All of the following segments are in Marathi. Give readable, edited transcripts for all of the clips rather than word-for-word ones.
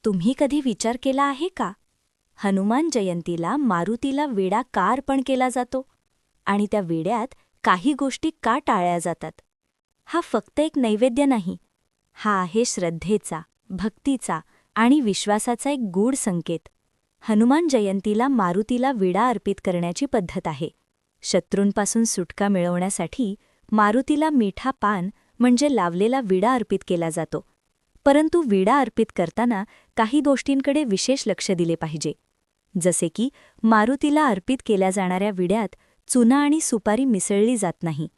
तुम्ही कधी विचार केला आहे का? हनुमान जयंतीला मारुतीला विडा का अर्पण केला जातो आणि त्या विड्यात काही गोष्टी का टाळल्या जातात? हा फक्त एक नैवेद्य नाही, हा आहे श्रद्धेचा, भक्तीचा आणि विश्वासाचा एक गूढ संकेत. हनुमान जयंतीला मारुतीला विडा अर्पित करण्याची पद्धत आहे. शत्रूंपासून सुटका मिळवण्यासाठी मारुतीला मिठा पान म्हणजे लावलेला विडा अर्पित केला जातो. परंतु विडा अर्पित करताना काही गोष्टींकडे विशेष लक्ष दिले पाहिजे. जसे की मारुतीला अर्पित केल्या जाणाऱ्या विड्यात चुना आणि सुपारी मिसळली जात नाही.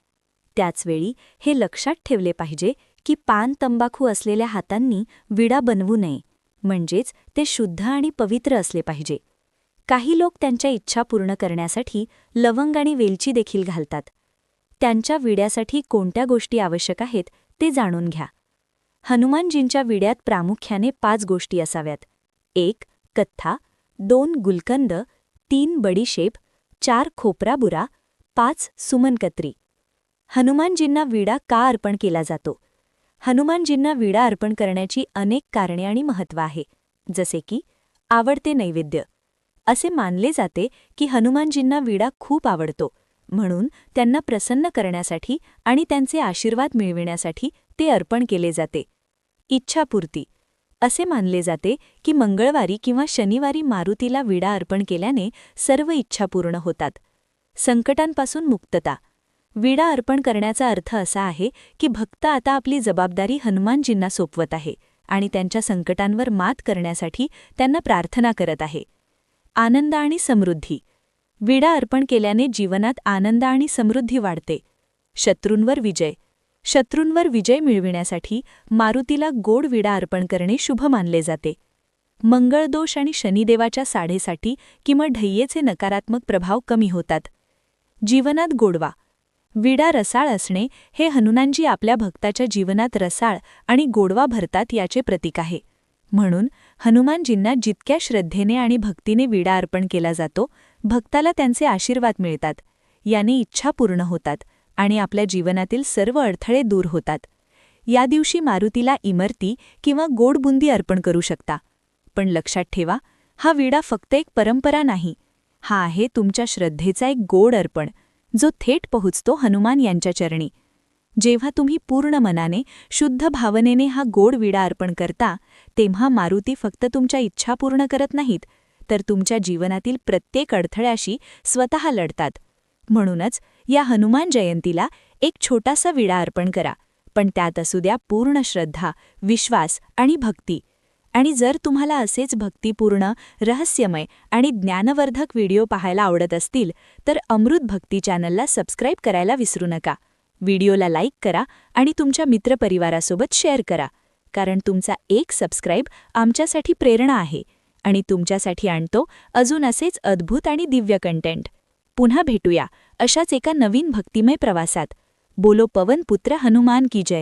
त्याचवेळी हे लक्षात ठेवले पाहिजे की पान तंबाखू असलेल्या हातांनी विडा बनवू नये, म्हणजेच ते शुद्ध आणि पवित्र असले पाहिजे. काही लोक त्यांच्या इच्छा पूर्ण करण्यासाठी लवंग आणि वेलची देखील घालतात. त्यांच्या विड्यासाठी कोणत्या गोष्टी आवश्यक आहेत ते जाणून घ्या. हनुमानजींच्या विड्यात प्रामुख्याने 5 गोष्टी असाव्यात. 1 कथ्था, 2 गुलकंद, 3 बडीशेप, 4 खोपराबुरा, 5 सुमनकत्री. हनुमानजींना विडा का अर्पण केला जातो? हनुमानजींना विडा अर्पण करण्याची अनेक कारणे आणि महत्त्व आहे. जसे की आवडते नैवेद्य. असे मानले जाते की हनुमानजींना विडा खूप आवडतो, म्हणून त्यांना प्रसन्न करण्यासाठी आणि त्यांचे आशीर्वाद मिळविण्यासाठी ते अर्पण केले जाते. इच्छापूर्ती. असे मानले जाते की मंगळवारी किंवा शनिवारी मारुतीला विडा अर्पण केल्याने सर्व इच्छा पूर्ण होतात. संकटांपासून मुक्तता. विडा अर्पण करण्याचा अर्थ असा आहे की भक्त आता आपली जबाबदारी हनुमानजींना सोपवत आहे आणि त्यांच्या संकटांवर मात करण्यासाठी त्यांना प्रार्थना करत आहे. आनंद आणि समृद्धी. विडा अर्पण केल्याने जीवनात आनंद आणि समृद्धी वाढते. शत्रूंवर विजय. शत्रूंवर विजय मिळविण्यासाठी मारुतीला गोड विडा अर्पण करणे शुभ मानले जाते. मंगळदोष आणि शनिदेवाच्या साढेसाठी किंवा ढय्येचे नकारात्मक प्रभाव कमी होतात. जीवनात गोडवा. विडा रसाळ असणे हे हनुमानजी आपल्या भक्ताच्या जीवनात रसाळ आणि गोडवा भरतात याचे प्रतीक आहे. म्हणून हनुमानजींना जितक्या श्रद्धेने आणि भक्तीने विडा अर्पण केला जातो, भक्ताला त्यांचे आशीर्वाद मिळतात, याने इच्छा पूर्ण होतात आणि आपल्या जीवनातील सर्व अडथळे दूर होतात. या दिवशी मारुतीला इमरती किंवा गोड बुंदी अर्पण करू शकता. पण लक्षात ठेवा, हा विडा फक्त एक परंपरा नाही, हा आहे तुमच्या श्रद्धेचा एक गोड अर्पण, जो थेट पोहोचतो हनुमान यांच्या चरणी. जेव्हा तुम्ही पूर्ण मनाने, शुद्ध भावनेने हा गोड विडा अर्पण करता, तेव्हा मारुती फक्त तुमच्या इच्छा पूर्ण करत नाहीत, तर तुमच्या जीवनातील प्रत्येक अडथळ्याशी स्वतः लढतात. म्हणूनच या हनुमान जयंतीला एक छोटासा विडा अर्पण करा, पण त्यात असू द्या पूर्ण श्रद्धा, विश्वास आणि भक्ती. आणि जर तुम्हाला असेच भक्तिपूर्ण, रहस्यमय आणि ज्ञानवर्धक व्हिडिओ पाहायला आवडत असतील, तर अमृत भक्ती चॅनलला सबस्क्राईब करायला विसरू नका. व्हिडिओला लाईक करा आणि तुमच्या मित्रपरिवारासोबत शेअर करा, कारण तुमचा एक सबस्क्राईब आमच्यासाठी प्रेरणा आहे आणि तुमच्यासाठी आणतो अजून असेच अद्भुत आणि दिव्य कंटेंट. पुन्हा भेटूया अशाच एका नवीन भक्तिमय प्रवासात. बोलो पवन पुत्र हनुमान की जय.